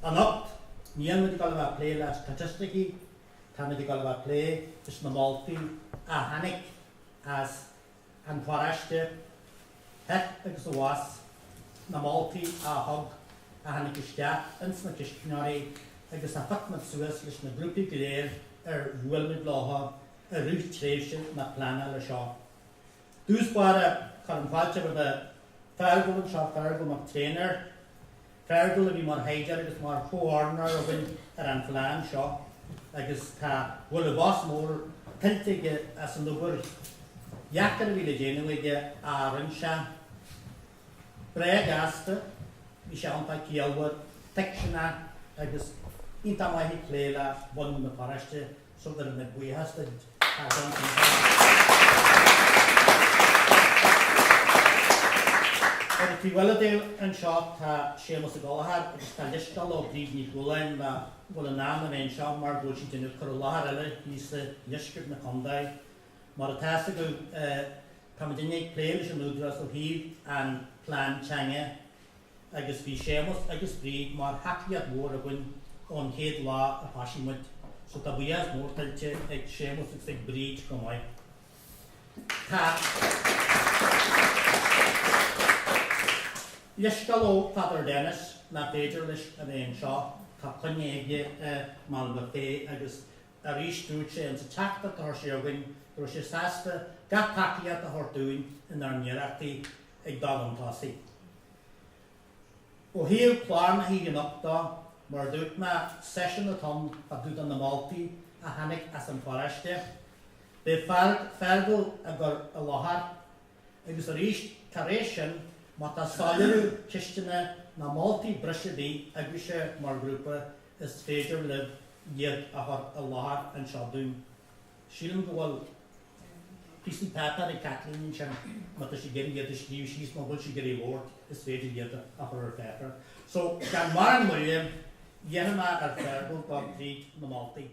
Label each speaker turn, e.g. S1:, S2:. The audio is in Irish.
S1: Anocht, níl me gal bh plé le statisticí, tá me gal bh plé is na Maltaí a hanig as an chwaraiste het agus was na Maltaí a hog a hanig isteach ins na Cistnáí agus a fat na suas leis na grúpi gléir bhuailmid láha a rúth tréifse na plana le seo. Dús bara chu an fáilte bh Fhaola an seo Fhaola mar trainer, Fhaola bhí mar héidir agus mar chomharnar a bhain an Phlean seo, agus tá bhfuil a bhas mór tiltige as an uair Iachar bhí le déanamhaige áran se breag asta, bhí sé anpa cialhad teicseanna agus ínta maithí cléile bun na paraiste so that na buíhasta Tí bhfuiledéil an seo tá sémas a gáthar agus tá listal ó bríomh ní gúlainn na bhfuil an náam an seo mar bhfuil si duine chu láthar eile níos le liscrit na condaid. Mar a tása go tá duine ag pléil leis an údras ó híomh an Phlean Teanga agus bhí sémas agus brí mar haciad mór a bhain ón chéad lá a páisimuid. So tá buías mór tailte ag sémas ag bríd go maiid. Listal ó Father Dennis na féidir leis an seo tá chuine aige mal na fé agus a rís dúid sé an sa teachta tar sé aghain gur sé sásta gach taciad a thortúin in ar níireachtaí ag dagantásaí. Ó híomh pláir na hí an optá mar dúirt na session a tom a dúirt an na Maltaí a hanig as an chwaraiste. Bé Fhaola a gur a láthar agus a rís tar éis sin má tá sáileadh cisteanna na Maltaí briseadaí agus sé mar grúpa is féidir le iad a láthar an seo dún. Sílim go bhfuil písí pepper i Kathleen sin má tá sé géirí iad a scríomh síos má bhfuil sé géirí lórt is féidir iad a chur ar pepper. So gan mar an muirím dhéanamh ar Fhaola go bríd na Maltaí.